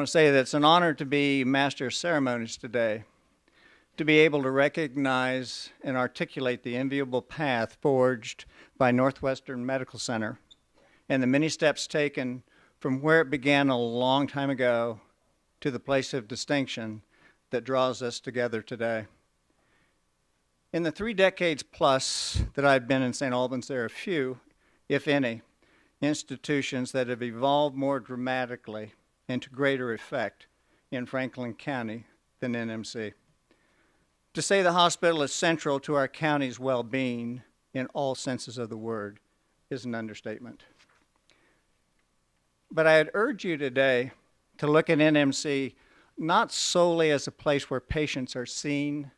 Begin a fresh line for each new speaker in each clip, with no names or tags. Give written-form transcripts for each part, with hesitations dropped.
want to say that it's an honor to be Master of Ceremonies today, to be able to recognize and articulate the enviable path forged by Northwestern Medical Center and the many steps taken from where it began a long time ago to the place of distinction that draws us together today. In the 3 decades plus that I've been in St. Albans, there are few, if any, institutions that have evolved more dramatically and to greater effect in Franklin County than NMC. To say the hospital is central to our county's well-being in all senses of the word is an understatement. But I'd urge you today to look at NMC not solely as a place where patients are seen,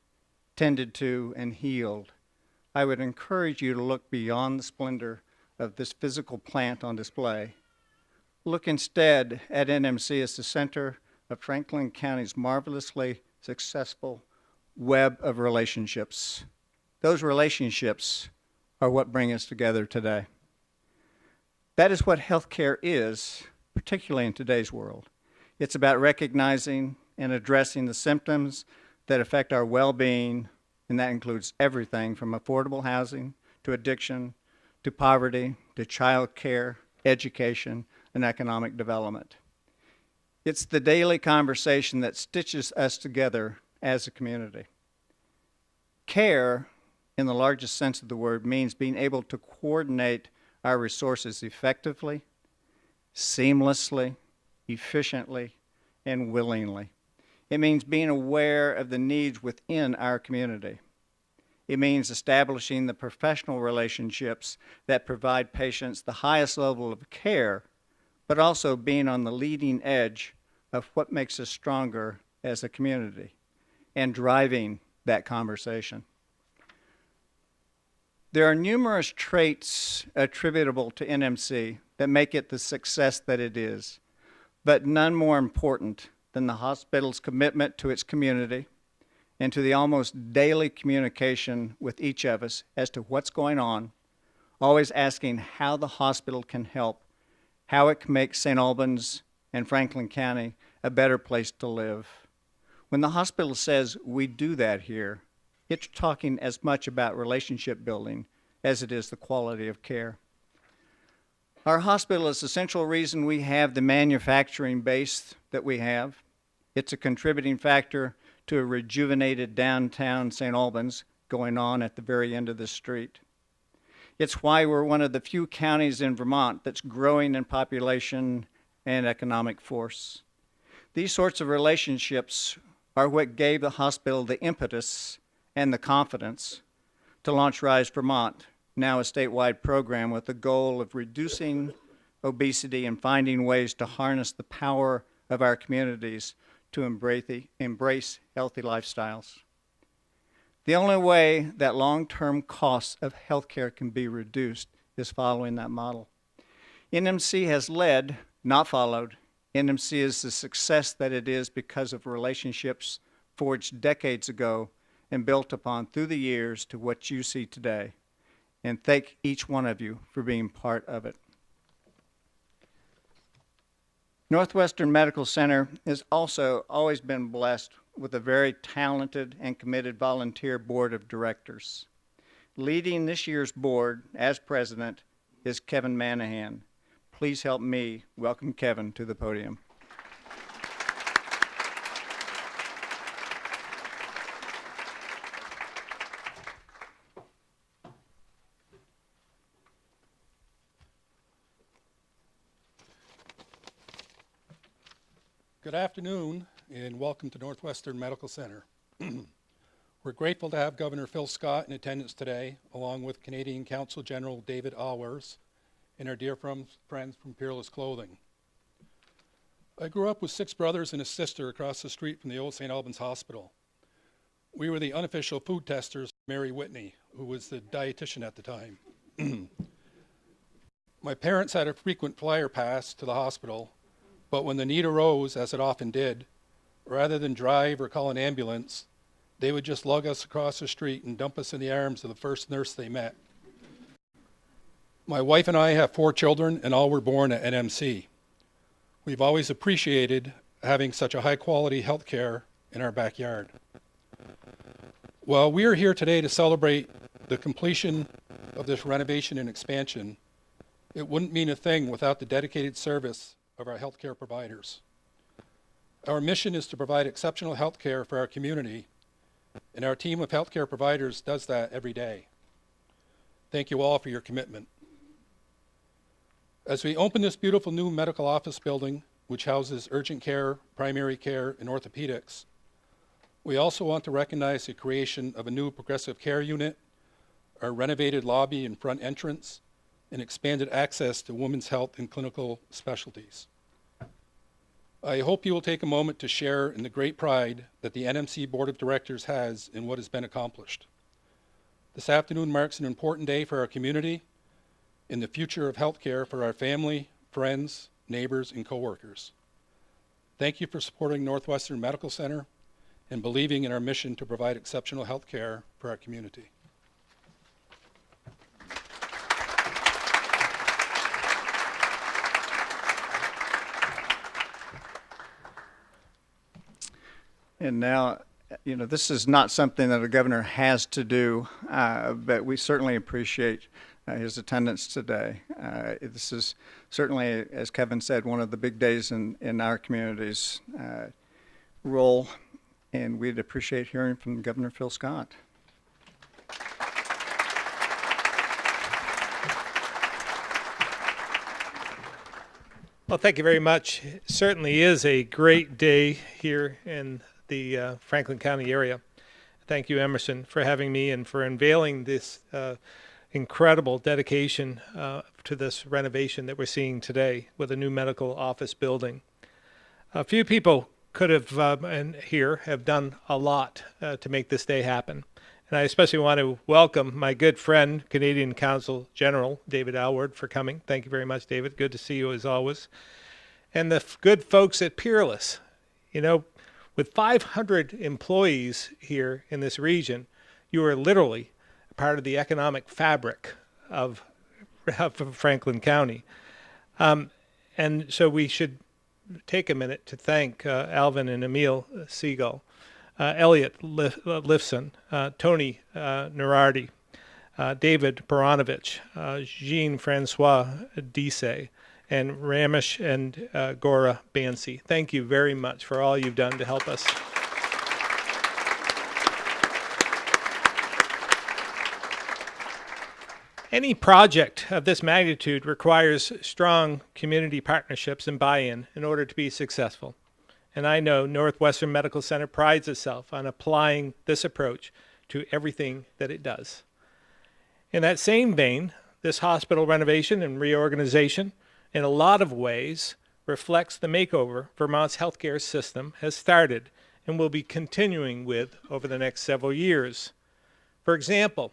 tended to, and healed. I would encourage you to look beyond the splendor of this physical plant on display. Look instead at NMC as the center of Franklin County's marvelously successful web of relationships. Those relationships are what bring us together today. That is what healthcare is, particularly in today's world. It's about recognizing and addressing the symptoms that affect our well-being, and that includes everything from affordable housing to addiction to poverty to child care, education, and economic development. It's the daily conversation that stitches us together as a community. Care, in the largest sense of the word, means being able to coordinate our resources effectively, seamlessly, efficiently, and willingly. It means being aware of the needs within our community. It means establishing the professional relationships that provide patients the highest level of care, but also being on the leading edge of what makes us stronger as a community and driving that conversation. There are numerous traits attributable to NMC that make it the success that it is, but none more important than the hospital's commitment to its community and to the almost daily communication with each of us as to what's going on, always asking how the hospital can help, how it can make St. Albans and Franklin County a better place to live. When the hospital says we do that here, it's talking as much about relationship building as it is the quality of care. Our hospital is the central reason we have the manufacturing base that we have. It's a contributing factor to a rejuvenated downtown St. Albans going on at the very end of the street. It's why we're one of the few counties in Vermont that's growing in population and economic force. These sorts of relationships are what gave the hospital the impetus and the confidence to launch Rise Vermont, now a statewide program with the goal of reducing obesity and finding ways to harness the power of our communities to embrace healthy lifestyles. The only way that long-term costs of healthcare can be reduced is following that model. NMC has led, not followed. NMC is the success that it is because of relationships forged decades ago and built upon through the years to what you see today. And thank each one of you for being part of it. Northwestern Medical Center has also always been blessed with a very talented and committed volunteer board of directors. Leading this year's board as president is Kevin Manahan. Please help me welcome Kevin to the podium.
Good afternoon and welcome to Northwestern Medical Center. We're grateful to have Governor Phil Scott in attendance today, along with Canadian Consul General David Alwers and our dear friends from Peerless Clothing. I grew up with 6 brothers and a sister across the street from the old St. Albans Hospital. We were the unofficial food testers for Mary Whitney, who was the dietitian at the time. My parents had a frequent flyer pass to the hospital, but when the need arose, as it often did, rather than drive or call an ambulance, they would just lug us across the street and dump us in the arms of the first nurse they met. My wife and I have 4 children, and all were born at NMC. We've always appreciated having such a high quality health care in our backyard. Well, we are here today to celebrate the completion of this renovation and expansion. It wouldn't mean a thing without the dedicated service of our healthcare providers. Our mission is to provide exceptional healthcare for our community, and our team of healthcare providers does that every day. Thank you all for your commitment. As we open this beautiful new medical office building, which houses urgent care, primary care, and orthopedics, we also want to recognize the creation of a new progressive care unit, our renovated lobby and front entrance, and expanded access to women's health and clinical specialties. I hope you will take a moment to share in the great pride that the NMC Board of Directors has in what has been accomplished. This afternoon marks an important day for our community and the future of healthcare for our family, friends, neighbors, and coworkers. Thank you for supporting Northwestern Medical Center and believing in our mission to provide exceptional healthcare for our community.
And now, this is not something that a governor has to do, but we certainly appreciate his attendance today. This is certainly, as Kevin said, one of the big days in our community's role, and we'd appreciate hearing from Governor Phil Scott.
Well, thank you very much. It certainly is a great day here in the Franklin County area. Thank you, Emerson, for having me and for unveiling this incredible dedication to this renovation that we're seeing today with a new medical office building. A few people could have, and here, have done a lot to make this day happen. And I especially want to welcome my good friend, Canadian Consul General David Alward, for coming. Thank you very much, David. Good to see you as always. And the good folks at Peerless. With 500 employees here in this region, you are literally part of the economic fabric of Franklin County. And so we should take a minute to thank Alvin and Emil Siegel, Elliot Lifson, Tony Nerardi, David Baranovich, Jean-Francois Disse, and Ramesh and Gora Bansi. Thank you very much for all you've done to help us. Any project of this magnitude requires strong community partnerships and buy-in in order to be successful. And I know Northwestern Medical Center prides itself on applying this approach to everything that it does. In that same vein, this hospital renovation and reorganization in a lot of ways reflects the makeover Vermont's healthcare system has started and will be continuing with over the next several years. For example,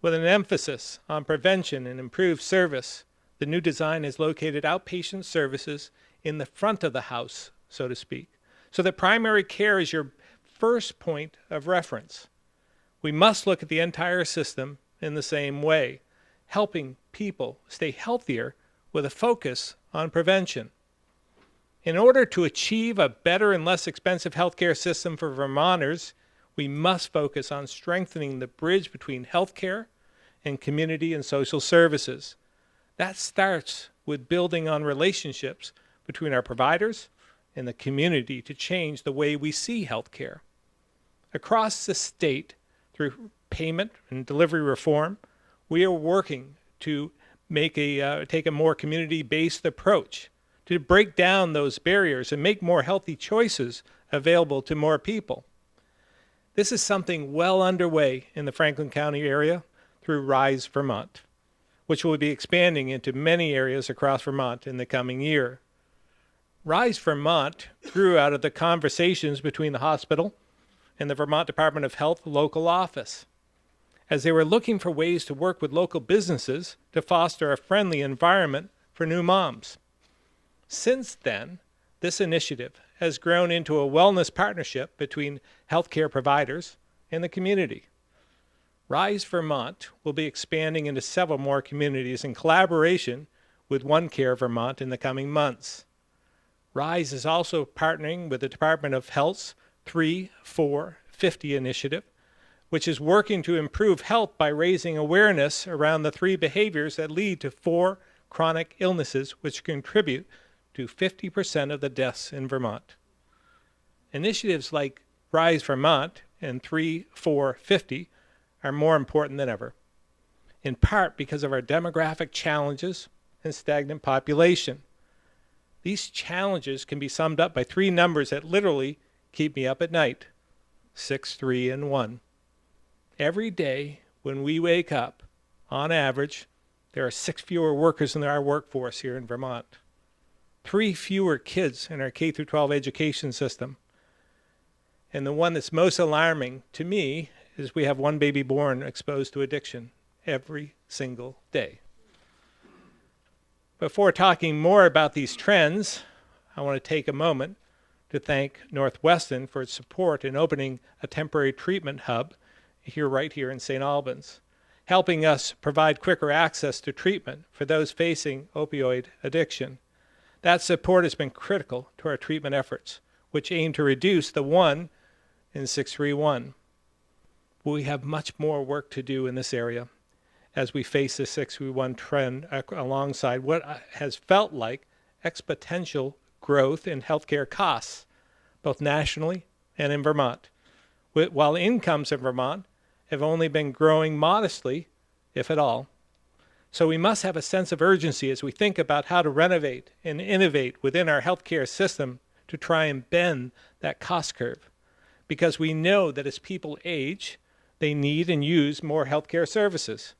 with an emphasis on prevention and improved service, the new design has located outpatient services in the front of the house, so to speak, so that primary care is your first point of reference. We must look at the entire system in the same way, helping people stay healthier with a focus on prevention. In order to achieve a better and less expensive healthcare system for Vermonters, we must focus on strengthening the bridge between healthcare and community and social services. That starts with building on relationships between our providers and the community to change the way we see healthcare. Across the state, through payment and delivery reform, we are working to take a more community-based approach to break down those barriers and make more healthy choices available to more people. This is something well underway in the Franklin County area through Rise Vermont, which will be expanding into many areas across Vermont in the coming year. Rise Vermont grew out of the conversations between the hospital and the Vermont Department of Health local office, as they were looking for ways to work with local businesses to foster a friendly environment for new moms. Since then, this initiative has grown into a wellness partnership between healthcare providers and the community. Rise Vermont will be expanding into several more communities in collaboration with One Care Vermont in the coming months. RISE is also partnering with the Department of Health's 3-4-50 initiative, which is working to improve health by raising awareness around the 3 behaviors that lead to 4 chronic illnesses, which contribute to 50% of the deaths in Vermont. Initiatives like RISE Vermont and 3-4-50 are more important than ever, in part because of our demographic challenges and stagnant population. These challenges can be summed up by 3 numbers that literally keep me up at night: 6, 3, and 1. Every day when we wake up, on average, there are 6 fewer workers in our workforce here in Vermont, 3 fewer kids in our K-12 education system. And the one that's most alarming to me is we have 1 baby born exposed to addiction every single day. Before talking more about these trends, I want to take a moment to thank Northwestern for its support in opening a temporary treatment hub right here in St. Albans, helping us provide quicker access to treatment for those facing opioid addiction. That support has been critical to our treatment efforts, which aim to reduce the 1 in 631. We have much more work to do in this area as we face the 631 trend alongside what has felt like exponential growth in healthcare costs, both nationally and in Vermont, while incomes in Vermont have only been growing modestly, if at all. So we must have a sense of urgency as we think about how to renovate and innovate within our healthcare system to try and bend that cost curve, because we know that as people age, they need and use more healthcare services.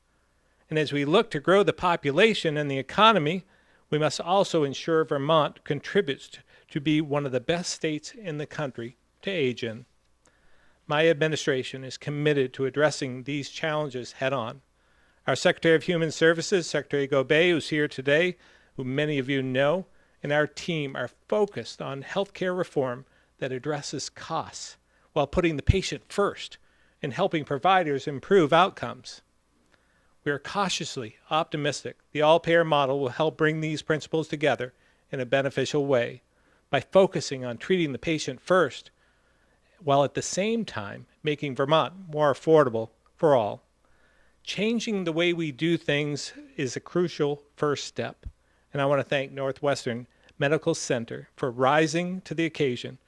And as we look to grow the population and the economy, we must also ensure Vermont contributes to be one of the best states in the country to age in. My administration is committed to addressing these challenges head on. Our Secretary of Human Services, Secretary Gobet, who's here today, who many of you know, and our team are focused on healthcare reform that addresses costs while putting the patient first and helping providers improve outcomes. We are cautiously optimistic the all-payer model will help bring these principles together in a beneficial way by focusing on treating the patient first, while at the same time making Vermont more affordable for all. Changing the way we do things is a crucial first step, and I want to thank Northwestern Medical Center for rising to the occasion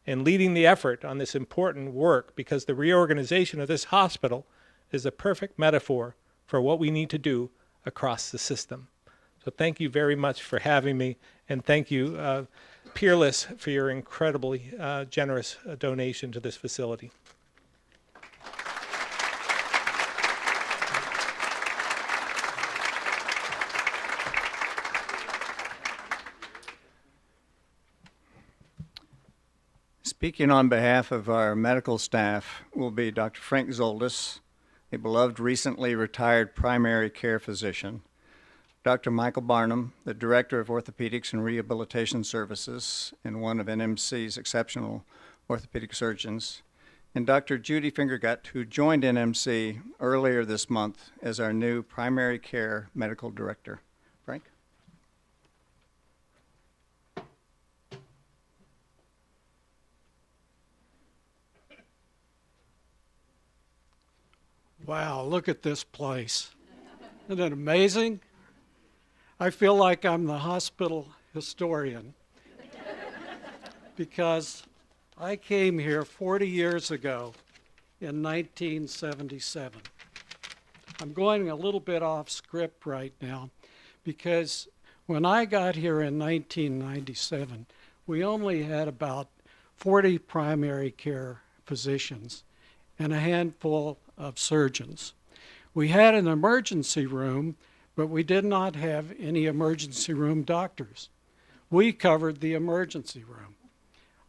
and leading the effort on this important work, because the reorganization of this hospital is a perfect metaphor for what we need to do across the system. So thank you very much for having me, and thank you, Peerless, for your incredibly generous donation to this facility.
Speaking on behalf of our medical staff will be Dr. Frank Zoldis, a beloved recently retired primary care physician, Dr. Michael Barnum, the Director of Orthopedics and Rehabilitation Services and one of NMC's exceptional orthopedic surgeons, and Dr. Judy Fingergut, who joined NMC earlier this month as our new primary care medical director. Frank?
Wow, look at this place. Isn't it amazing? I feel like I'm the hospital historian because I came here 40 years ago in 1977. I'm going a little bit off script right now because when I got here in 1997, we only had about 40 primary care physicians and a handful of surgeons. We had an emergency room, but we did not have any emergency room doctors. We covered the emergency room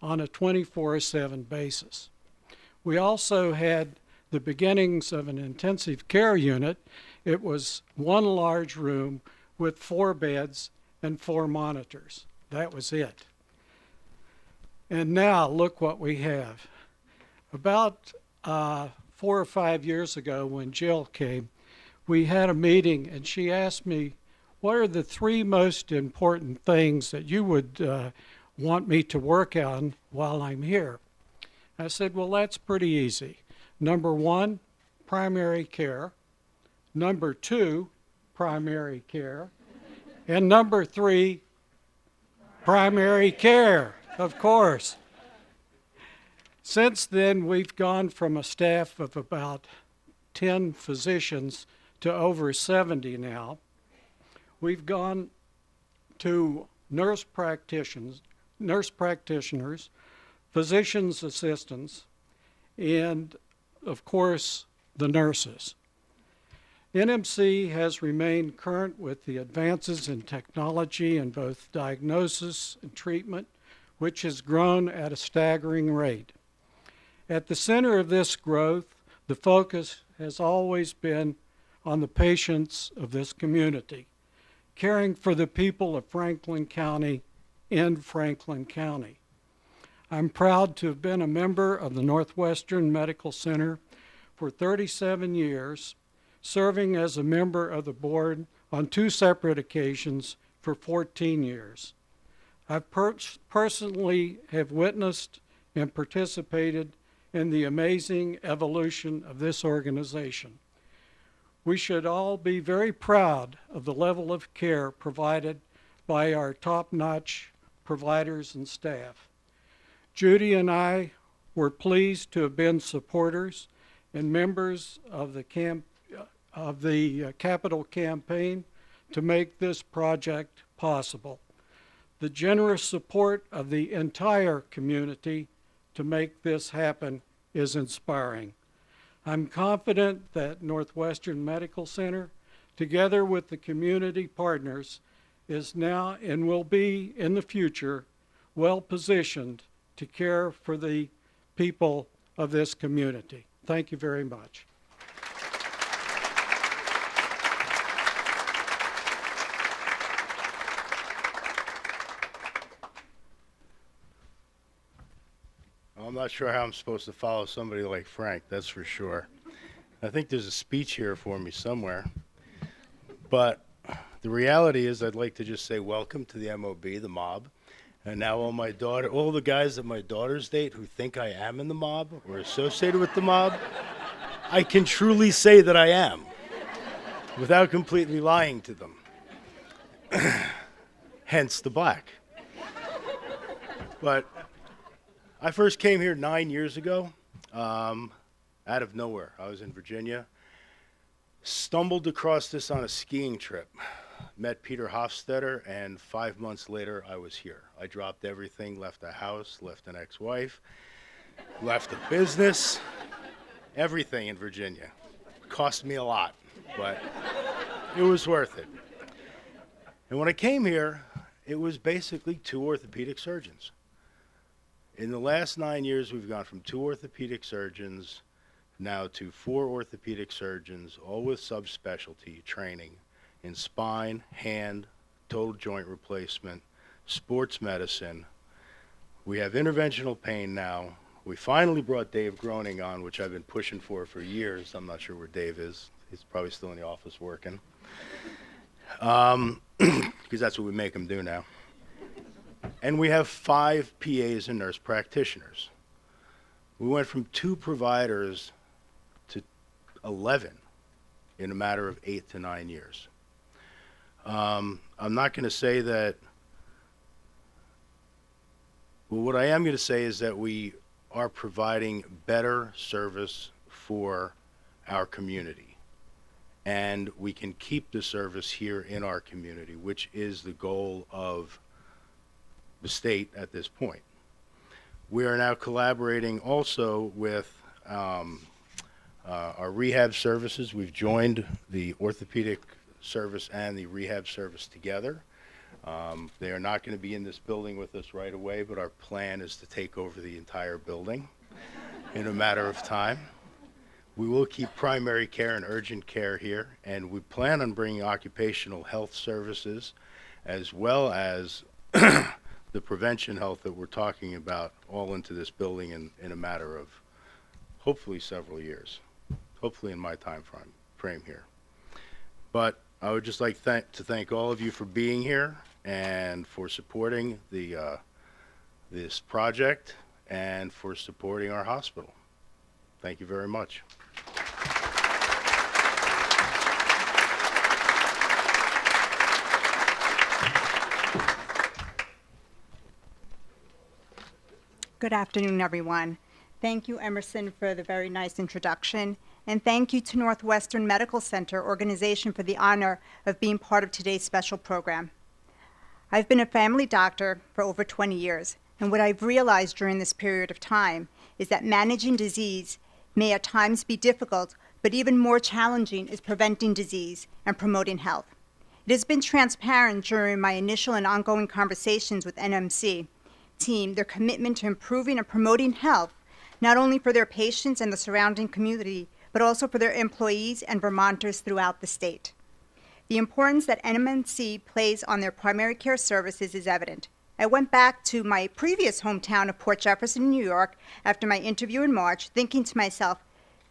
on a 24/7 basis. We also had the beginnings of an intensive care unit. It was one large room with 4 beds and 4 monitors. That was it. And now look what we have. About 4 or 5 years ago when Jill came, we had a meeting and she asked me, what are the 3 most important things that you would want me to work on while I'm here? I said, well, that's pretty easy. Number one, primary care. Number two, primary care. And number three, primary care, of course. Since then, we've gone from a staff of about 10 physicians to over 70 now. We've gone to nurse practitioners, physician's assistants, and of course, the nurses. NMC has remained current with the advances in technology in both diagnosis and treatment, which has grown at a staggering rate. At the center of this growth, the focus has always been on the patients of this community, caring for the people of Franklin County in Franklin County. I'm proud to have been a member of the Northwestern Medical Center for 37 years, serving as a member of the board on 2 separate occasions for 14 years. I personally have witnessed and participated in the amazing evolution of this organization. We should all be very proud of the level of care provided by our top-notch providers and staff. Judy and I were pleased to have been supporters and members of the capital campaign to make this project possible. The generous support of the entire community to make this happen is inspiring. I'm confident that Northwestern Medical Center, together with the community partners, is now and will be in the future well positioned to care for the people of this community. Thank you very much.
I'm not sure how I'm supposed to follow somebody like Frank, that's for sure. I think there's a speech here for me somewhere. But the reality is I'd like to just say welcome to the MOB, the mob. And now all the guys that my daughters date who think I am in the mob or associated with the mob, I can truly say that I am without completely lying to them. Hence the black. But I first came here 9 years ago, out of nowhere. I was in Virginia, stumbled across this on a skiing trip, met Peter Hofstetter, and 5 months later I was here. I dropped everything, left a house, left an ex-wife, left a business, everything in Virginia. Cost me a lot, but it was worth it. And when I came here, it was basically 2 orthopedic surgeons. In the last 9 years, we've gone from 2 orthopedic surgeons now to 4 orthopedic surgeons, all with subspecialty training in spine, hand, total joint replacement, sports medicine. We have interventional pain now. We finally brought Dave Groening on, which I've been pushing for years. I'm not sure where Dave is. He's probably still in the office working. Because that's what we make him do now. And we have 5 PAs and nurse practitioners. We went from 2 providers to 11 in a matter of 8 to 9 years. I'm not going to say that, well, what I am going to say is that we are providing better service for our community. And we can keep the service here in our community, which is the goal of the state at this point. We are now collaborating also with our rehab services. We've joined the orthopedic service and the rehab service together. They are not going to be in this building with us right away, but our plan is to take over the entire building in a matter of time. We will keep primary care and urgent care here, and we plan on bringing occupational health services as well as the prevention health that we're talking about all into this building in a matter of hopefully several years, hopefully in my time frame here. But I would just like to thank all of you for being here and for supporting the this project and for supporting our hospital. Thank you very much.
Good afternoon, everyone. Thank you, Emerson, for the very nice introduction. And thank you to Northwestern Medical Center organization for the honor of being part of today's special program. I've been a family doctor for over 20 years, and what I've realized during this period of time is that managing disease may at times be difficult, but even more challenging is preventing disease and promoting health. It has been transparent during my initial and ongoing conversations with NMC team, their commitment to improving and promoting health, not only for their patients and the surrounding community, but also for their employees and Vermonters throughout the state. The importance that NMC plays on their primary care services is evident. I went back to my previous hometown of Port Jefferson, New York, after my interview in March, thinking to myself,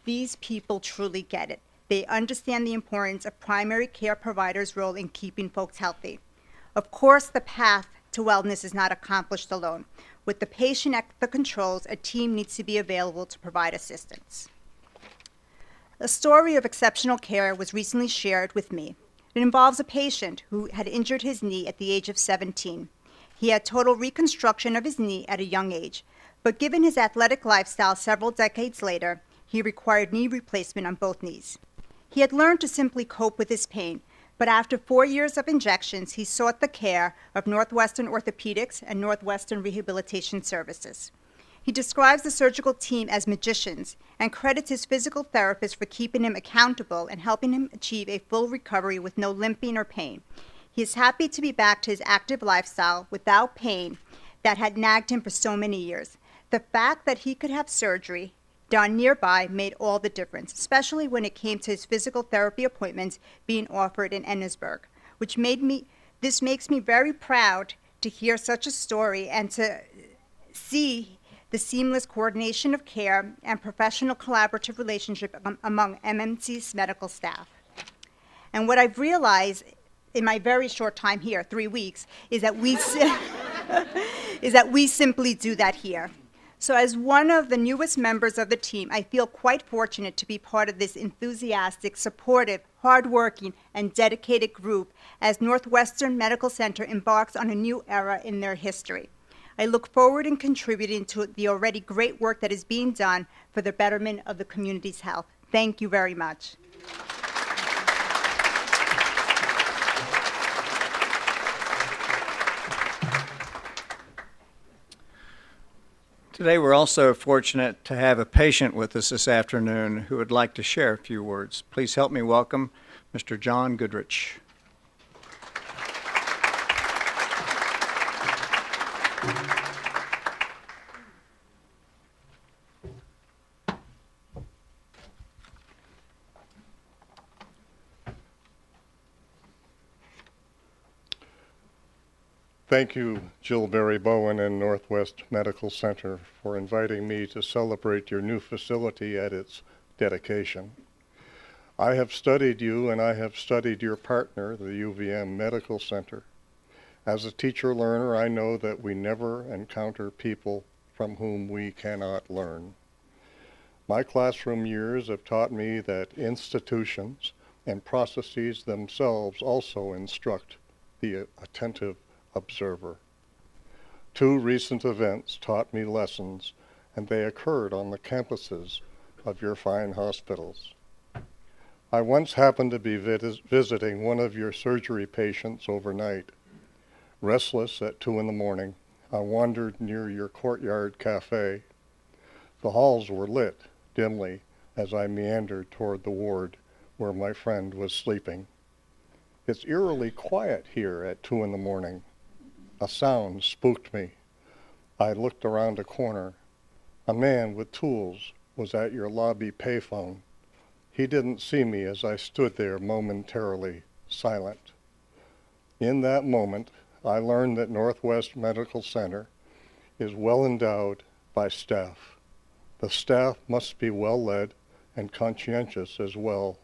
these people truly get it. They understand the importance of primary care providers' role in keeping folks healthy. Of course, the path to wellness is not accomplished alone. With the patient at the controls, a team needs to be available to provide assistance. A story of exceptional care was recently shared with me. It involves a patient who had injured his knee at the age of 17. He had total reconstruction of his knee at a young age, but given his athletic lifestyle several decades later, he required knee replacement on both knees. He had learned to simply cope with his pain, but after 4 years of injections, he sought the care of Northwestern Orthopedics and Northwestern Rehabilitation Services. He describes the surgical team as magicians and credits his physical therapist for keeping him accountable and helping him achieve a full recovery with no limping or pain. He is happy to be back to his active lifestyle without pain that had nagged him for so many years. The fact that he could have surgery done nearby made all the difference, especially when it came to his physical therapy appointments being offered in Ennisburg, this makes me very proud to hear such a story and to see the seamless coordination of care and professional collaborative relationship among MMC's medical staff. And what I've realized in my very short time here, 3 weeks, is that we simply do that here. So as one of the newest members of the team, I feel quite fortunate to be part of this enthusiastic, supportive, hardworking, and dedicated group as Northwestern Medical Center embarks on a new era in their history. I look forward in contributing to the already great work that is being done for the betterment of the community's health. Thank you very much.
Today, we're also fortunate to have a patient with us this afternoon who would like to share a few words. Please help me welcome Mr. John Goodrich.
Thank you, Jill Berry Bowen and Northwest Medical Center, for inviting me to celebrate your new facility at its dedication. I have studied you and I have studied your partner, the UVM Medical Center. As a teacher learner, I know that we never encounter people from whom we cannot learn. My classroom years have taught me that institutions and processes themselves also instruct the attentive observer. 2 recent events taught me lessons, and they occurred on the campuses of your fine hospitals. I once happened to be visiting one of your surgery patients overnight. Restless at 2 in the morning, I wandered near your courtyard cafe. The halls were lit dimly as I meandered toward the ward where my friend was sleeping. It's eerily quiet here at 2 in the morning. A sound spooked me. I looked around a corner. A man with tools was at your lobby payphone. He didn't see me as I stood there momentarily silent. In that moment, I learned that Northwest Medical Center is well endowed by staff. The staff must be well led and conscientious as well.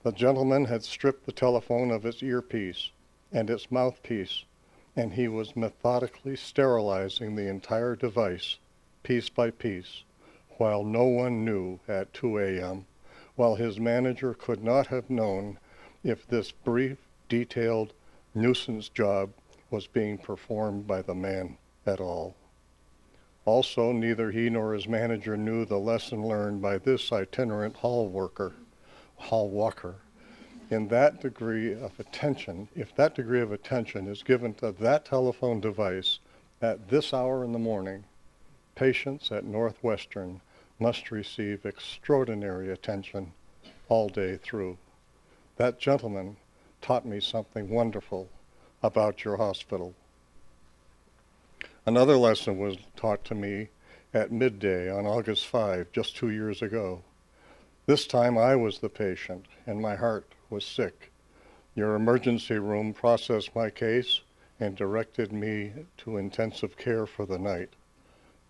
The gentleman had stripped the telephone of its earpiece and its mouthpiece and he was methodically sterilizing the entire device, piece by piece, while no one knew at 2 a.m., while his manager could not have known if this brief, detailed nuisance job was being performed by the man at all. Also, neither he nor his manager knew the lesson learned by this itinerant hall walker. In that degree of attention, if that degree of attention is given to that telephone device at this hour in the morning, patients at Northwestern must receive extraordinary attention all day through. That gentleman taught me something wonderful about your hospital. Another lesson was taught to me at midday on August 5, just 2 years ago. This time I was the patient and my heart was sick. Your emergency room processed my case and directed me to intensive care for the night.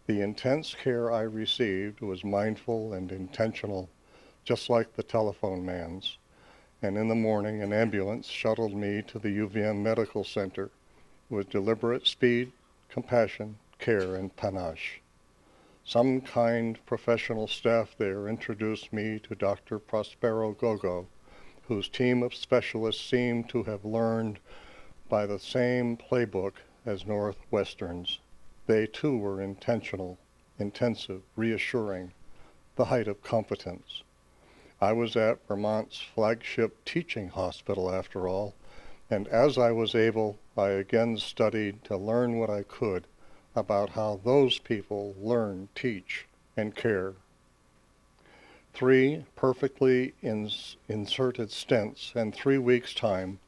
The intense care I received was mindful and intentional, just like the telephone man's. And in the morning, an ambulance shuttled me to the UVM Medical Center with deliberate speed, compassion, care, and panache. Some kind professional staff there introduced me to Dr. Prospero Gogo, whose team of specialists seemed to have learned by the same playbook as Northwestern's. They too were intentional, intensive, reassuring, the height of competence. I was at Vermont's flagship teaching hospital after all, and as I was able, I again studied to learn what I could about how those people learn, teach, and care. 3 perfectly inserted stints in 3 weeks' time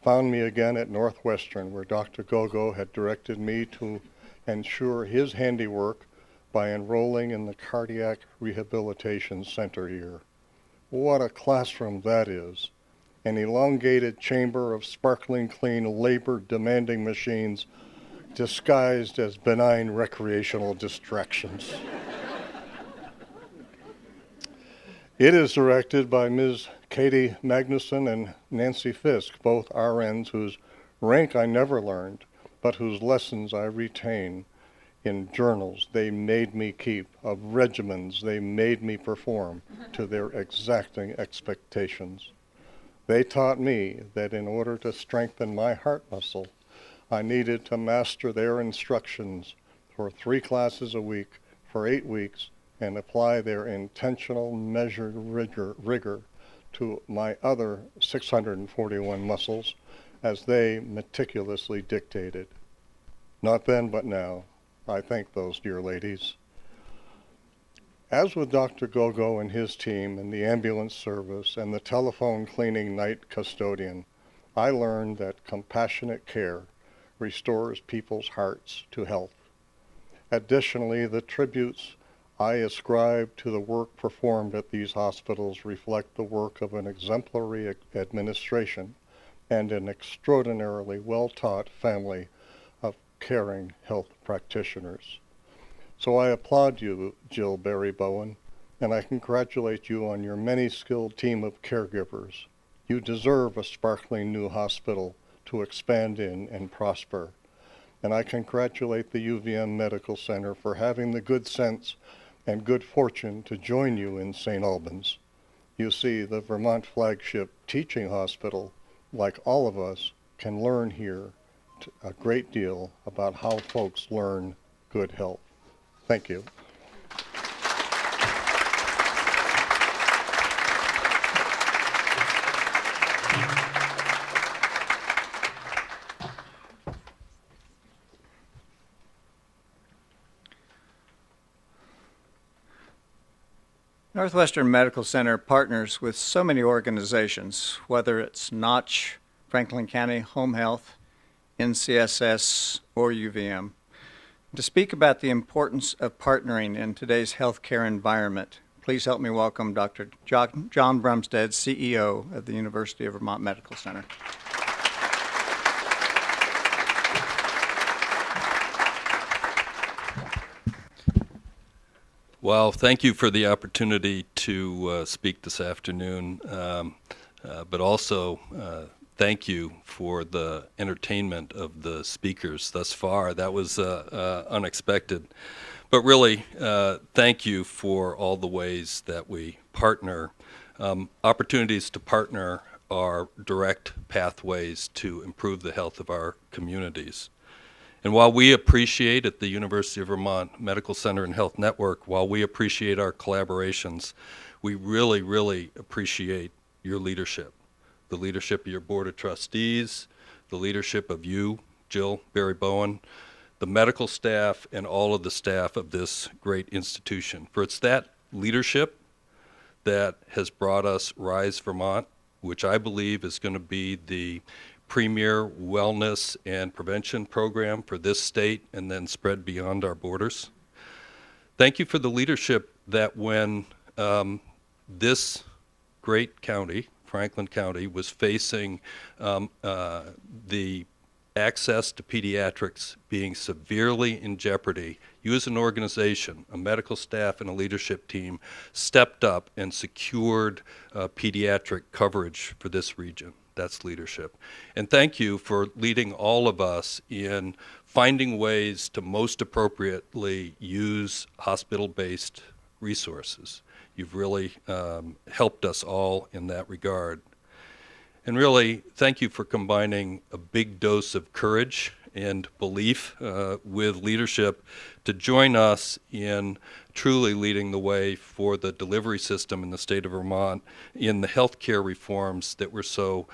found me again at Northwestern, where Dr. Gogo had directed me to ensure his handiwork by enrolling in the Cardiac Rehabilitation Center here. What a classroom that is. An elongated chamber of sparkling clean, labor-demanding machines disguised as benign recreational distractions. It is directed by Ms. Katie Magnuson and Nancy Fisk, both RNs whose rank I never learned, but whose lessons I retain in journals they made me keep, of regimens they made me perform to their exacting expectations. They taught me that in order to strengthen my heart muscle, I needed to master their instructions for 3 classes a week for 8 weeks and apply their intentional measured rigor to my other 641 muscles as they meticulously dictated. Not then, but now. I thank those dear ladies. As with Dr. Gogo and his team and the ambulance service and the telephone cleaning night custodian, I learned that compassionate care restores people's hearts to health. Additionally, the tributes I ascribe to the work performed at these hospitals reflect the work of an exemplary administration and an extraordinarily well-taught family of caring health practitioners. So I applaud you, Jill Barry Bowen, and I congratulate you on your many skilled team of caregivers. You deserve a sparkling new hospital to expand in and prosper. And I congratulate the UVM Medical Center for having the good sense and good fortune to join you in St. Albans. You see, the Vermont flagship teaching hospital, like all of us, can learn here a great deal about how folks learn good health. Thank you.
Northwestern Medical Center partners with so many organizations, whether it's Notch, Franklin County Home Health, NCSS, or UVM. To speak about the importance of partnering in today's healthcare environment, please help me welcome Dr. John Brumstead, CEO of the University of Vermont Medical Center.
Well, thank you for the opportunity to speak this afternoon, but also thank you for the entertainment of the speakers thus far. That was unexpected. But really, thank you for all the ways that we partner. Opportunities to partner are direct pathways to improve the health of our communities. And while we appreciate at the University of Vermont Medical Center and Health Network, while we appreciate our collaborations, we really, really appreciate your leadership, the leadership of your Board of Trustees, the leadership of you, Jill Barry-Bowen, the medical staff, and all of the staff of this great institution. For it's that leadership that has brought us Rise Vermont, which I believe is going to be the premier wellness and prevention program for this state and then spread beyond our borders. Thank you for the leadership that when this great county, Franklin County, was facing the access to pediatrics being severely in jeopardy, you as an organization, a medical staff and a leadership team stepped up and secured pediatric coverage for this region. That's leadership. And thank you for leading all of us in finding ways to most appropriately use hospital-based resources. You've really helped us all in that regard. And really, thank you for combining a big dose of courage and belief with leadership to join us in truly leading the way for the delivery system in the state of Vermont in the healthcare reforms that were so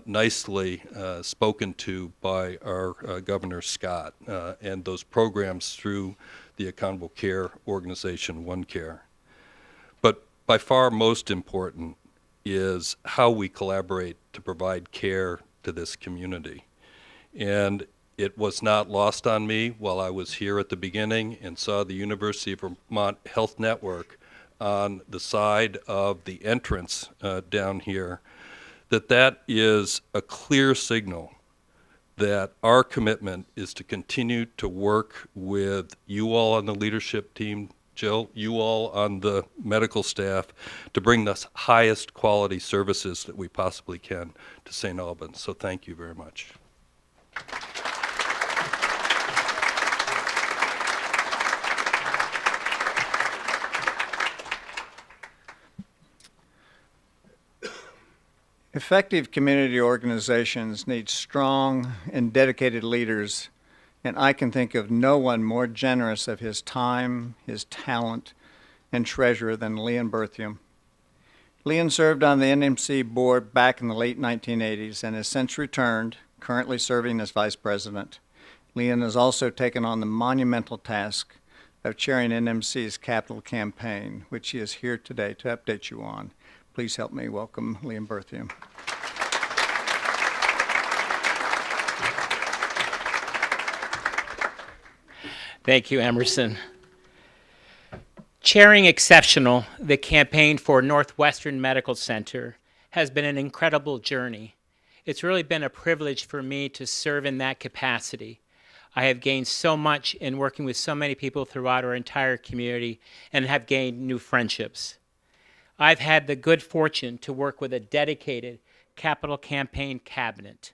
nicely spoken to by our Governor Scott and those programs through the Accountable Care Organization, OneCare. But by far most important is how we collaborate to provide care to this community. And it was not lost on me while I was here at the beginning and saw the University of Vermont Health Network on the side of the entrance down here, that is a clear signal that our commitment is to continue to work with you all on the leadership team, Jill, you all on the medical staff, to bring the highest quality services that we possibly can to St. Albans. So thank you very much.
Effective community organizations need strong and dedicated leaders, and I can think of no one more generous of his time, his talent, and treasure than Leon Berthium. Leon served on the NMC board back in the late 1980s and has since returned, currently serving as vice president. Leon has also taken on the monumental task of chairing NMC's capital campaign, which he is here today to update you on. Please help me welcome Leon Berthium.
Thank you, Emerson. Chairing Exceptional, the campaign for Northwestern Medical Center, has been an incredible journey. It's really been a privilege for me to serve in that capacity. I have gained so much in working with so many people throughout our entire community and have gained new friendships. I've had the good fortune to work with a dedicated capital campaign cabinet,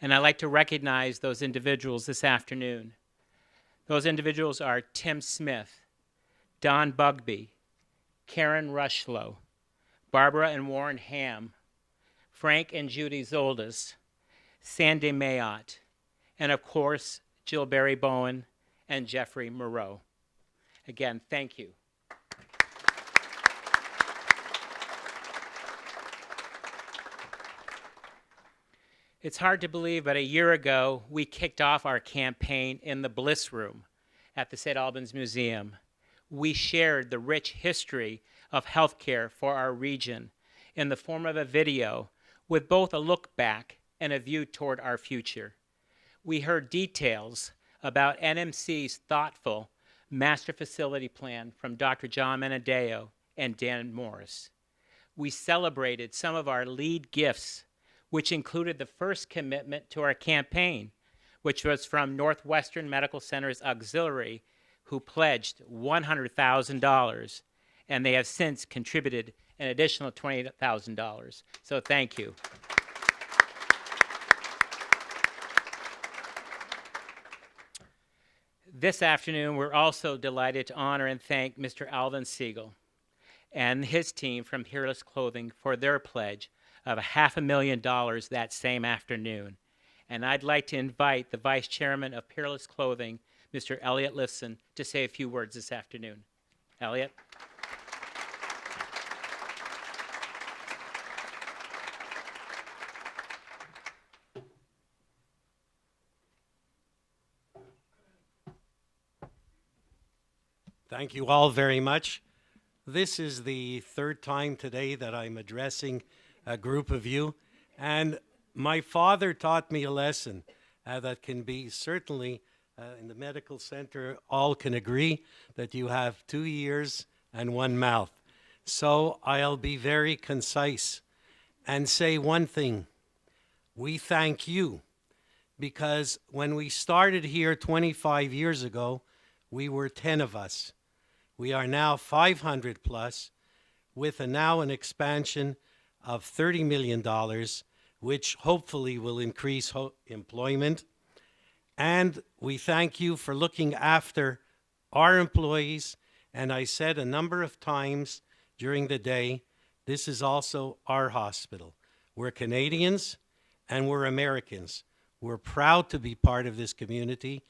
and I'd like to recognize those individuals this afternoon. Those individuals are Tim Smith, Don Bugby, Karen Rushlow, Barbara and Warren Ham, Frank and Judy Zoldas, Sandy Mayotte, and of course, Jill Barry-Bowen and Jeffrey Moreau. Again, thank you. It's hard to believe, but a year ago, we kicked off our campaign in the Bliss Room at the St. Albans Museum. We shared the rich history of healthcare for our region in the form of a video with both a look back and a view toward our future. We heard details about NMC's thoughtful master facility plan from Dr. John Menadeo and Dan Morris. We celebrated some of our lead gifts, which included the first commitment to our campaign, which was from Northwestern Medical Center's auxiliary, who pledged $100,000, and they have since contributed an additional $20,000. So thank you. This afternoon, we're also delighted to honor and thank Mr. Alvin Siegel and his team from Peerless Clothing for their pledge of $500,000 that same afternoon. And I'd like to invite the Vice Chairman of Peerless Clothing, Mr. Elliot Lifson, to say a few words this afternoon. Elliot.
Thank you all very much. This is the third time today that I'm addressing a group of you, and my father taught me a lesson that can be certainly in the medical center, all can agree that you have 2 ears and 1 mouth. So I'll be very concise and say one thing. We thank you, because when we started here 25 years ago, we were 10 of us. We are now 500 plus, with now an expansion of $30 million, which hopefully will increase employment. And we thank you for looking after our employees. And I said a number of times during the day, this is also our hospital. We're Canadians and we're Americans. We're proud to be part of this community.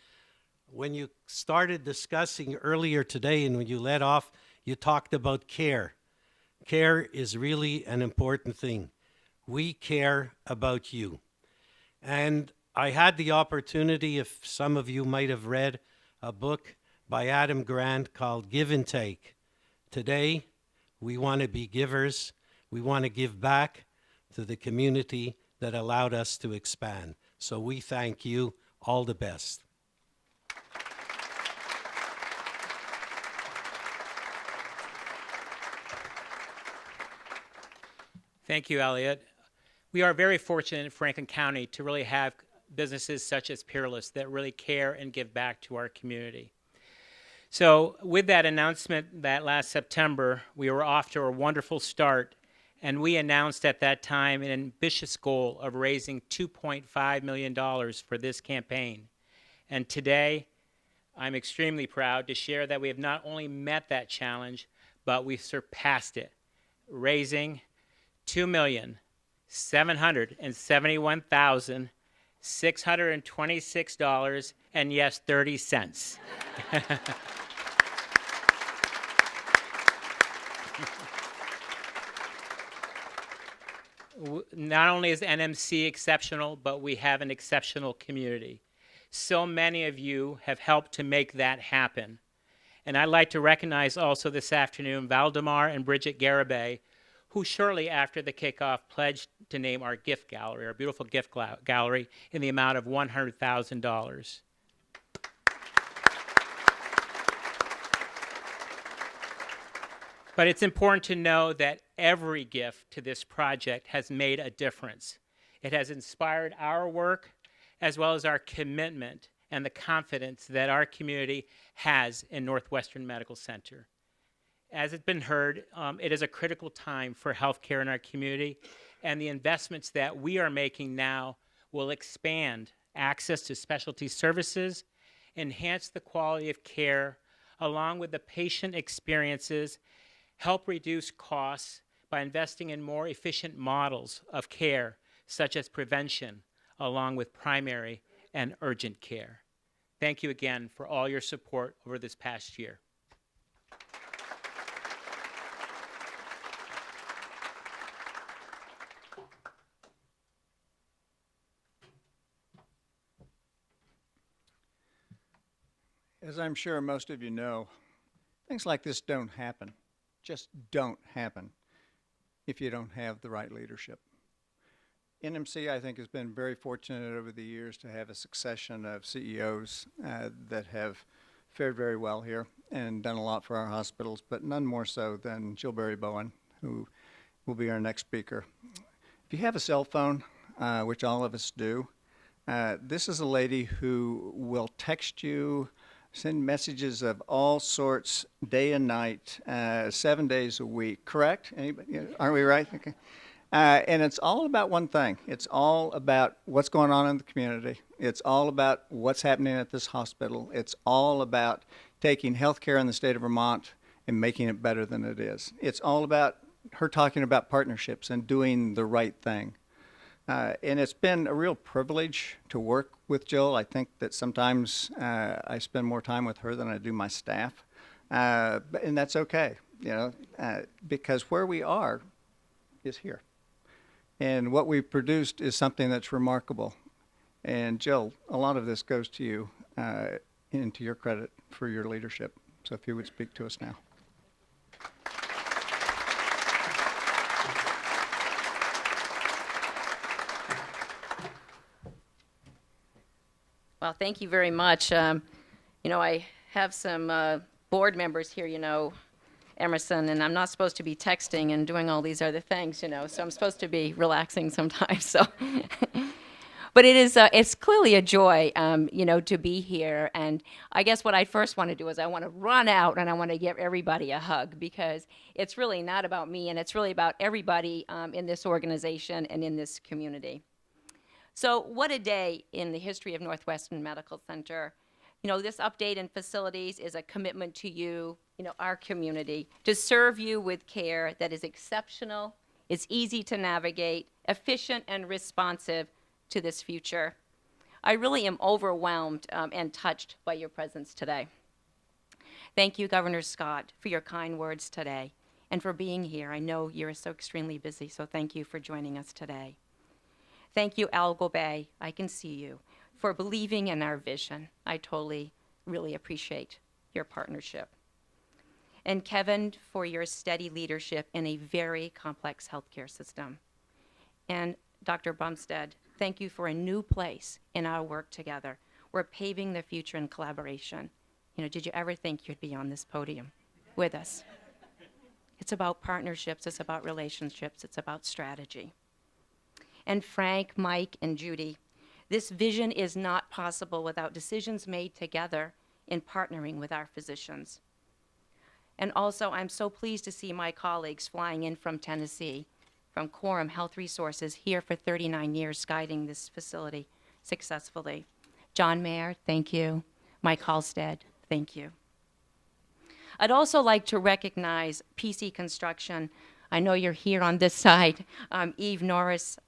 When you started discussing earlier today and when you led off, you talked about care. Care is really an important thing. We care about you. And I had the opportunity, if some of you might have read a book by Adam Grant called Give and Take. Today, we want to be givers. We want to give back to the community that allowed us to expand. So we thank you. All the best.
Thank you, Elliot. We are very fortunate in Franklin County to really have businesses such as Peerless that really care and give back to our community. So with that announcement that last September, we were off to a wonderful start, and we announced at that time an ambitious goal of raising $2.5 million for this campaign. And today, I'm extremely proud to share that we have not only met that challenge, but we've surpassed it, raising $2,771,626 and yes, 30 cents. Not only is NMC exceptional, but we have an exceptional community. So many of you have helped to make that happen. And I'd like to recognize also this afternoon Valdemar and Bridget Garibay, who shortly after the kickoff pledged to name our gift gallery, our beautiful gift gallery, in the amount of $100,000. But it's important to know that every gift to this project has made a difference. It has inspired our work as well as our commitment and the confidence that our community has in Northwestern Medical Center. As it's been heard, it is a critical time for healthcare in our community, and the investments that we are making now will expand access to specialty services, enhance the quality of care, along with the patient experiences, help reduce costs by investing in more efficient models of care, such as prevention, along with primary and urgent care. Thank you again for all your support over this past year.
As I'm sure most of you know, things like this don't happen, just don't happen if you don't have the right leadership. NMC, I think, has been very fortunate over the years to have a succession of CEOs that have fared very well here and done a lot for our hospitals, but none more so than Jill Berry-Bowen, who will be our next speaker. If you have a cell phone, which all of us do, this is a lady who will text you, send messages of all sorts, day and night, 7 days a week. Correct? Anybody? Aren't we right? Okay. And it's all about one thing. It's all about what's going on in the community. It's all about what's happening at this hospital. It's all about taking healthcare in the state of Vermont and making it better than it is. It's all about her talking about partnerships and doing the right thing. And it's been a real privilege to work with Jill. I think that sometimes I spend more time with her than I do my staff. And that's okay, because where we are is here. And what we've produced is something that's remarkable. And Jill, a lot of this goes to you and to your credit for your leadership. So if you would speak to us now.
Well, thank you very much. I have some board members here, Emerson, and I'm not supposed to be texting and doing all these other things, so I'm supposed to be relaxing sometimes. So, but it's clearly a joy, to be here. And I guess what I first want to do is I want to run out and I want to give everybody a hug, because it's really not about me, and it's really about everybody in this organization and in this community. So what a day in the history of Northwestern Medical Center. This update in facilities is a commitment to you, our community, to serve you with care that is exceptional, is easy to navigate, efficient, and responsive to this future. I really am overwhelmed and touched by your presence today. Thank you, Governor Scott, for your kind words today and for being here. I know you're so extremely busy, so thank you for joining us today. Thank you, Al Gobay, I can see you, for believing in our vision. I totally, really appreciate your partnership. And Kevin, for your steady leadership in a very complex healthcare system. And Dr. Bumstead, thank you for a new place in our work together. We're paving the future in collaboration. Did you ever think you'd be on this podium with us? It's about partnerships, it's about relationships, it's about strategy. And Frank, Mike, and Judy, this vision is not possible without decisions made together in partnering with our physicians. And also, I'm so pleased to see my colleagues flying in from Tennessee, from Quorum Health Resources, here for 39 years, guiding this facility successfully. John Mayer, thank you. Mike Halstead, thank you. I'd also like to recognize PC Construction. I know you're here on this side. Eve Norris,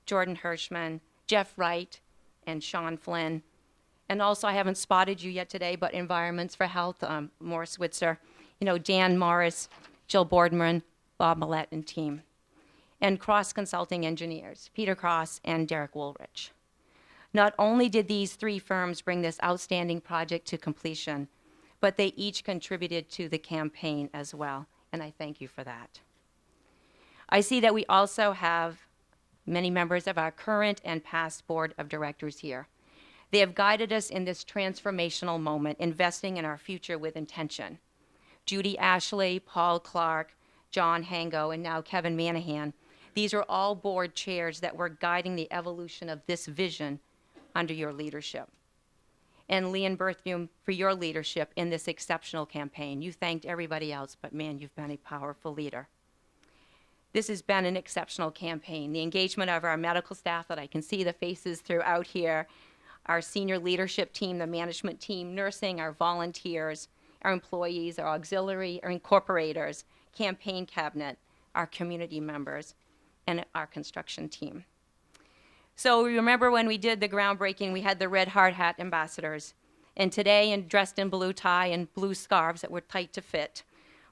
Jordan Hirschman, Jeff Wright, and Sean Flynn. And also, I haven't spotted you yet today, but Environments for Health, Morris Switzer, Dan Morris, Jill Boardman, Bob Millett, and team. And Cross Consulting Engineers, Peter Cross and Derek Woolrich. Not only did these three firms bring this outstanding project to completion, but they each contributed to the campaign as well, and I thank you for that. I see that we also have many members of our current and past board of directors here. They have guided us in this transformational moment, investing in our future with intention. Judy Ashley, Paul Clark, John Hango, and now Kevin Manahan. These are all board chairs that were guiding the evolution of this vision under your leadership. And Leanne Berthium, for your leadership in this exceptional campaign. You thanked everybody else, but man, you've been a powerful leader. This has been an exceptional campaign. The engagement of our medical staff, that I can see the faces throughout here, our senior leadership team, the management team, nursing, our volunteers, our employees, our auxiliary, our incorporators, campaign cabinet, our community members, and our construction team. So remember when we did the groundbreaking, we had the red hard hat ambassadors. And today, dressed in blue tie and blue scarves that were tight to fit,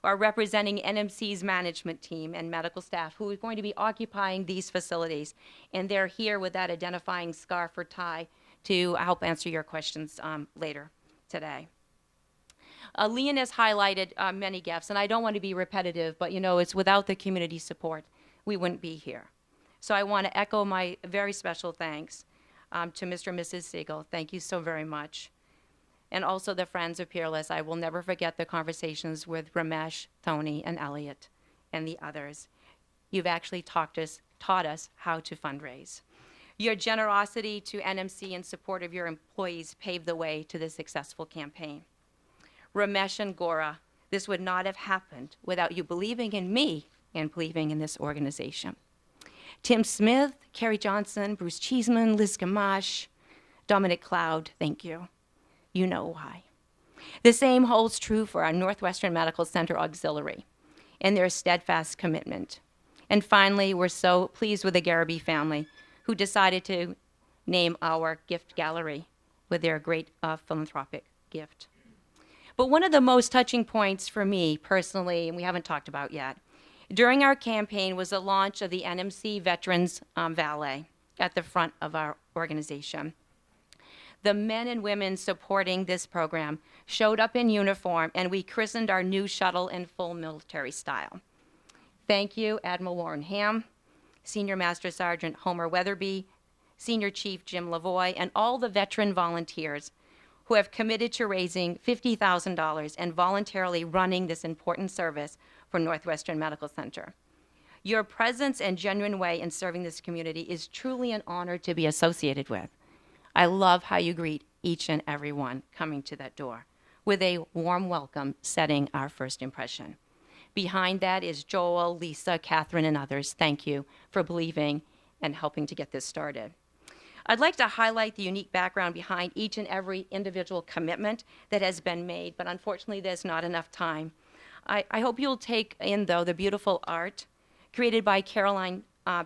are representing NMC's management team and medical staff who are going to be occupying these facilities. And they're here with that identifying scarf or tie to help answer your questions later today. Leanne has highlighted many gifts, and I don't want to be repetitive, but it's without the community support, we wouldn't be here. So I want to echo my very special thanks to Mr. and Mrs. Siegel. Thank you so very much. And also the Friends of Peerless. I will never forget the conversations with Ramesh, Tony, and Elliot, and the others. You've actually taught us how to fundraise. Your generosity to NMC in support of your employees paved the way to this successful campaign. Ramesh and Gora, this would not have happened without you believing in me and believing in this organization. Tim Smith, Carrie Johnson, Bruce Cheeseman, Liz Gamache, Dominic Cloud, thank you. You know why. The same holds true for our Northwestern Medical Center Auxiliary and their steadfast commitment. And finally, we're so pleased with the Garabee family who decided to name our gift gallery with their great philanthropic gift. But one of the most touching points for me personally, and we haven't talked about yet, during our campaign was the launch of the NMC Veterans Valet at the front of our organization. The men and women supporting this program showed up in uniform, and we christened our new shuttle in full military style. Thank you, Admiral Warren Ham, Senior Master Sergeant Homer Weatherby, Senior Chief Jim Lavoie, and all the veteran volunteers who have committed to raising $50,000 and voluntarily running this important service for Northwestern Medical Center. Your presence and genuine way in serving this community is truly an honor to be associated with. I love how you greet each and every one coming to that door with a warm welcome, setting our first impression. Behind that is Joel, Lisa, Catherine, and others. Thank you for believing and helping to get this started. I'd like to highlight the unique background behind each and every individual commitment that has been made, but unfortunately there's not enough time. I hope you'll take in, though, the beautiful art created by Caroline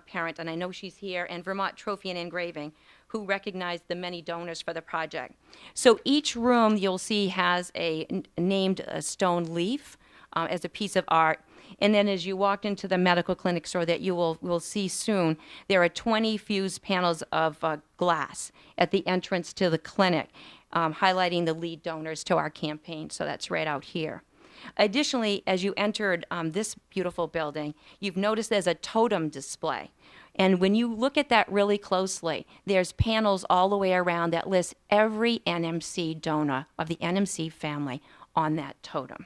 Parent, and I know she's here, and Vermont Trophy and Engraving, who recognized the many donors for the project. So each room you'll see has a named stone leaf as a piece of art. And then as you walked into the medical clinic store that you will see soon, there are 20 fused panels of glass at the entrance to the clinic, highlighting the lead donors to our campaign. So that's right out here. Additionally, as you entered this beautiful building, you've noticed there's a totem display. And when you look at that really closely, there's panels all the way around that list every NMC donor of the NMC family on that totem.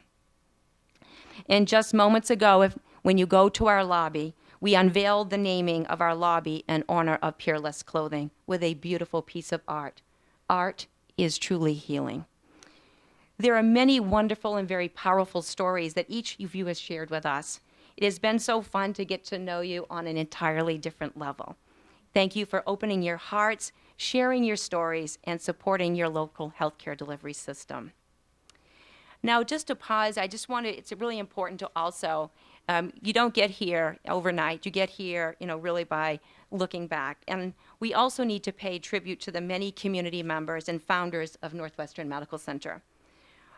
And just moments ago, when you go to our lobby, we unveiled the naming of our lobby in honor of Peerless Clothing with a beautiful piece of art. Art is truly healing. There are many wonderful and very powerful stories that each of you has shared with us. It has been so fun to get to know you on an entirely different level. Thank you for opening your hearts, sharing your stories, and supporting your local healthcare delivery system. Now, just to pause, it's really important to also, you don't get here overnight. You get here, really by looking back. And we also need to pay tribute to the many community members and founders of Northwestern Medical Center.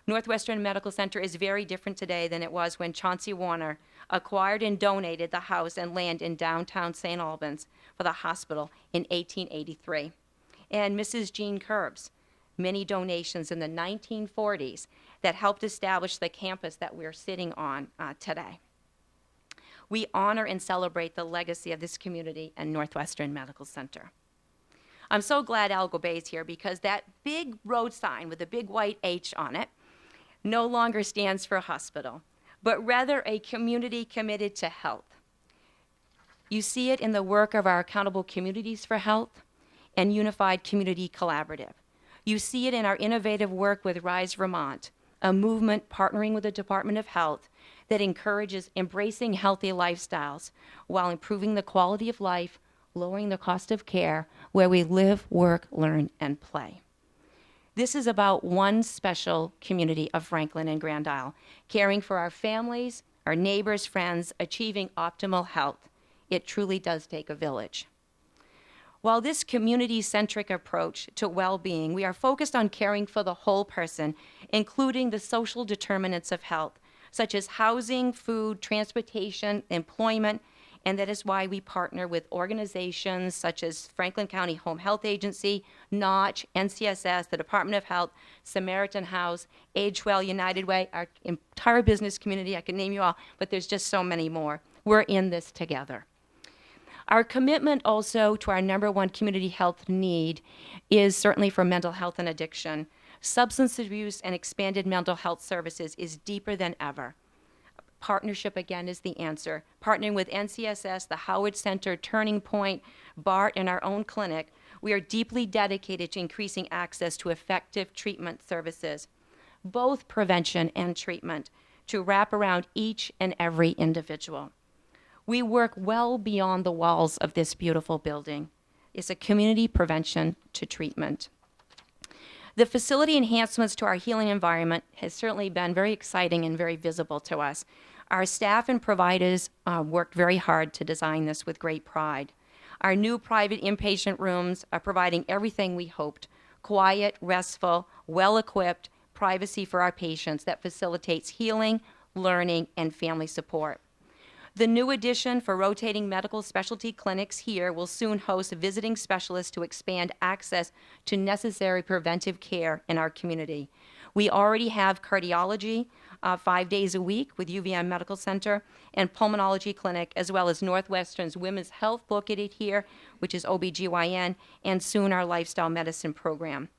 Northwestern Medical Center is very different today than it was when Chauncey Warner acquired and donated the house and land in downtown St. Albans for the hospital in 1883. And Mrs. Jean Curbs, many donations in the 1940s that helped establish the campus that we're sitting on today. We honor and celebrate the legacy of this community and Northwestern Medical Center. I'm so glad Al Gobay is here because that big road sign with the big white H on it no longer stands for hospital, but rather a community committed to health. You see it in the work of our Accountable Communities for Health and Unified Community Collaborative. You see it in our innovative work with Rise Vermont, a movement partnering with the Department of Health that encourages embracing healthy lifestyles while improving the quality of life, lowering the cost of care where we live, work, learn, and play. This is about one special community of Franklin and Grand Isle, caring for our families, our neighbors, friends, achieving optimal health. It truly does take a village. While this community-centric approach to well-being, we are focused on caring for the whole person, including the social determinants of health, such as housing, food, transportation, employment, and that is why we partner with organizations such as Franklin County Home Health Agency, Notch, NCSS, the Department of Health, Samaritan House, Age Well, United Way, our entire business community. I could name you all, but there's just so many more. We're in this together. Our commitment also to our number one community health need is certainly for mental health and addiction. Substance abuse and expanded mental health services is deeper than ever. Partnership, again, is the answer. Partnering with NCSS, the Howard Center, Turning Point, BART, and our own clinic, we are deeply dedicated to increasing access to effective treatment services, both prevention and treatment, to wrap around each and every individual. We work well beyond the walls of this beautiful building. It's a community prevention to treatment. The facility enhancements to our healing environment has certainly been very exciting and very visible to us. Our staff and providers worked very hard to design this with great pride. Our new private inpatient rooms are providing everything we hoped: quiet, restful, well-equipped privacy for our patients that facilitates healing, learning, and family support. The new addition for rotating medical specialty clinics here will soon host visiting specialists to expand access to necessary preventive care in our community. We already have cardiology 5 days a week with UVM Medical Center and pulmonology clinic, as well as Northwestern's Women's Health located here, which is OBGYN, and soon our lifestyle medicine program.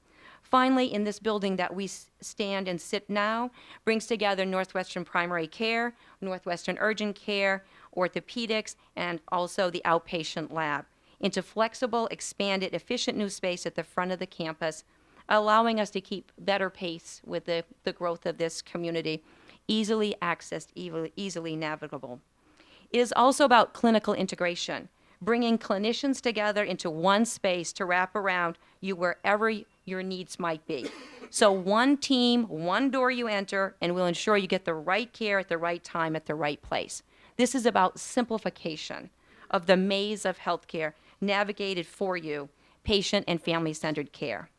Finally, in this building that we stand and sit now, brings together Northwestern Primary Care, Northwestern Urgent Care, orthopedics, and also the outpatient lab into flexible, expanded, efficient new space at the front of the campus, allowing us to keep better pace with the growth of this community, easily accessed, easily navigable. It is also about clinical integration, bringing clinicians together into one space to wrap around you wherever your needs might be. So one team, one door you enter, and we'll ensure you get the right care at the right time at the right place. This is about simplification of the maze of healthcare navigated for you, patient and family-centered care.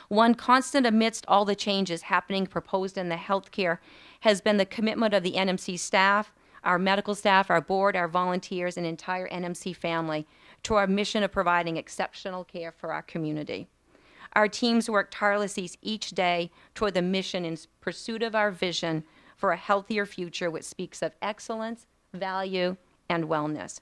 One constant amidst all the changes happening proposed in the healthcare has been the commitment of the NMC staff, our medical staff, our board, our volunteers, and entire NMC family to our mission of providing exceptional care for our community. Our teams work tirelessly each day toward the mission in pursuit of our vision for a healthier future which speaks of excellence, value, and wellness.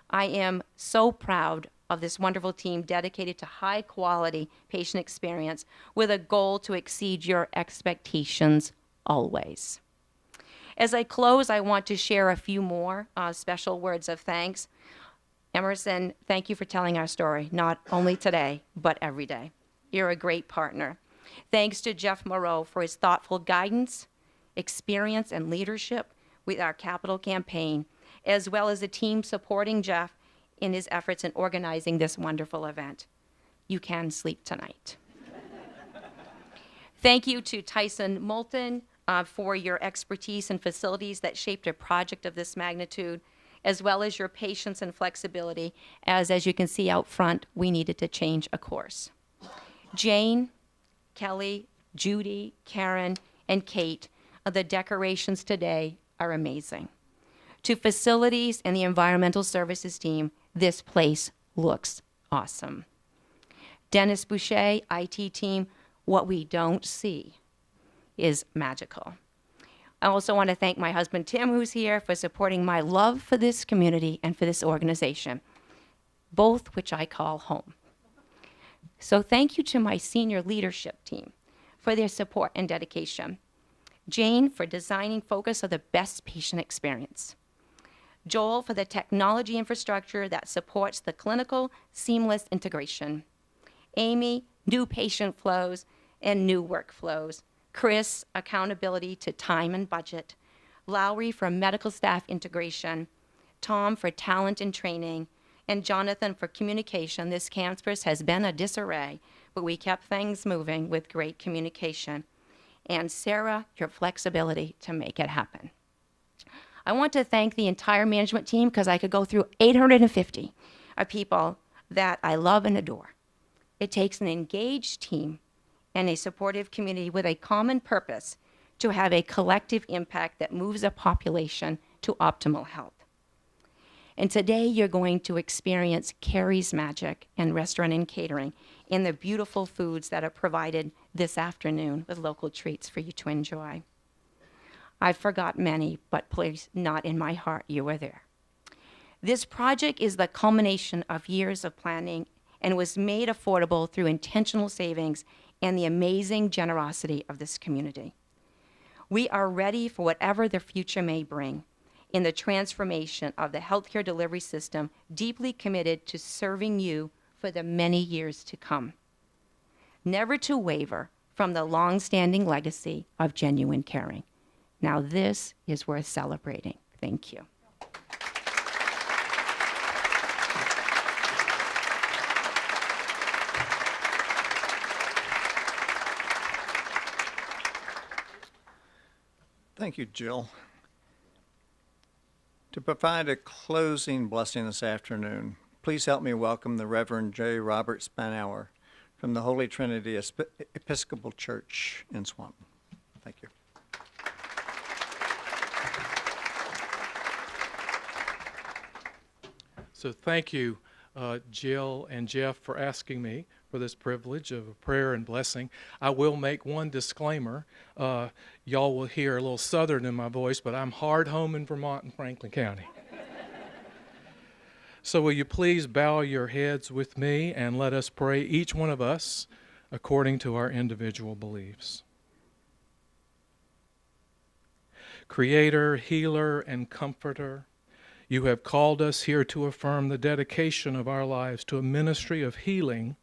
I am so proud of this wonderful team dedicated to high-quality patient experience with a goal to exceed your expectations always. As I close, I want to share a few more special words of thanks. Emerson, thank you for telling our story, not only today, but every day. You're a great partner. Thanks to Jeff Moreau for his thoughtful guidance, experience, and leadership with our capital campaign, as well as the team supporting Jeff in his efforts in organizing this wonderful event. You can sleep tonight. Thank you to Tyson Moulton for your expertise and facilities that shaped a project of this magnitude, as well as your patience and flexibility, as you can see out front, we needed to change a course. Jane, Kelly, Judy, Karen, and Kate, the decorations today are amazing. To facilities and the environmental services team, this place looks awesome. Dennis Boucher, IT team, what we don't see is magical. I also want to thank my husband, Tim, who's here, for supporting my love for this community and for this organization, both which I call home. So thank you to my senior leadership team for their support and dedication. Jane for designing focus of the best patient experience. Joel for the technology infrastructure that supports the clinical seamless integration. Amy, new patient flows and new workflows. Chris, accountability to time and budget. Lowry for medical staff integration. Tom for talent and training. And Jonathan for communication. This campus has been a disarray, but we kept things moving with great communication. And Sarah, your flexibility to make it happen. I want to thank the entire management team because I could go through 850 of people that I love and adore. It takes an engaged team and a supportive community with a common purpose to have a collective impact that moves a population to optimal health. And today you're going to experience Carrie's Magic and Restaurant and Catering in the beautiful foods that are provided this afternoon with local treats for you to enjoy. I forgot many, but please, not in my heart, you were there. This project is the culmination of years of planning and was made affordable through intentional savings and the amazing generosity of this community. We are ready for whatever the future may bring in the transformation of the healthcare delivery system, deeply committed to serving you for the many years to come. Never to waver from the long-standing legacy of genuine caring. Now this is worth celebrating. Thank you.
Thank you, Jill. To provide a closing blessing this afternoon, please help me welcome the Reverend J. Robert Spanauer from the Holy Trinity Episcopal Church in Swanton. Thank you.
So thank you, Jill and Jeff, for asking me for this privilege of a prayer and blessing. I will make one disclaimer. Y'all will hear a little Southern in my voice, but I'm hard home in Vermont and Franklin County. So will you please bow your heads with me and let us pray, each one of us, according to our individual beliefs. Creator, healer, and comforter, you have called us here to affirm the dedication of our lives to a ministry of healing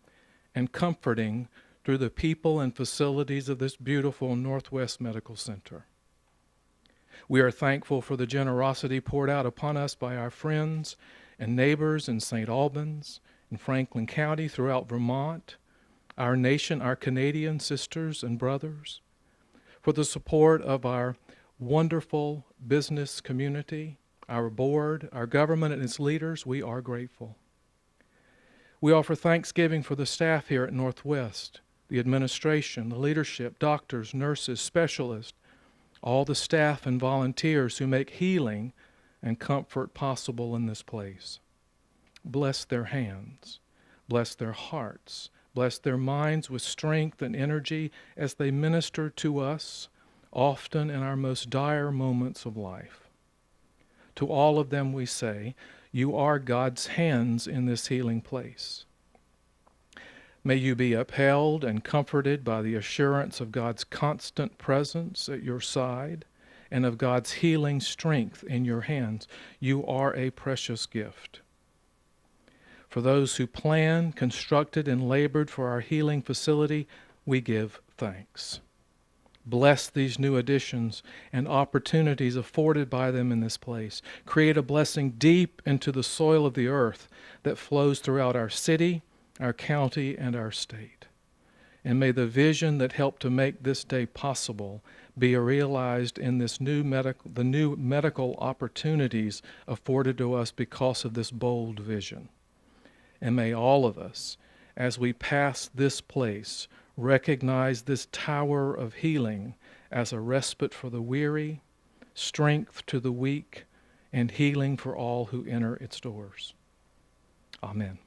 and comforting through the people and facilities of this beautiful Northwest Medical Center. We are thankful for the generosity poured out upon us by our friends and neighbors in St. Albans, in Franklin County, throughout Vermont, our nation, our Canadian sisters and brothers, for the support of our wonderful business community, our board, our government and its leaders. We are grateful. We offer thanksgiving for the staff here at Northwest, the administration, the leadership, doctors, nurses, specialists, all the staff and volunteers who make healing and comfort possible in this place. Bless their hands, bless their hearts, bless their minds with strength and energy as they minister to us, often in our most dire moments of life. To all of them we say, you are God's hands in this healing place. May you be upheld and comforted by the assurance of God's constant presence at your side and of God's healing strength in your hands. You are a precious gift. For those who planned, constructed, and labored for our healing facility, we give thanks. Bless these new additions and opportunities afforded by them in this place. Create a blessing deep into the soil of the earth that flows throughout our city, our county, and our state. And may the vision that helped to make this day possible be realized in this new medical opportunities afforded to us because of this bold vision. And may all of us, as we pass this place, recognize this tower of healing as a respite for the weary, strength to the weak, and healing for all who enter its doors. Amen.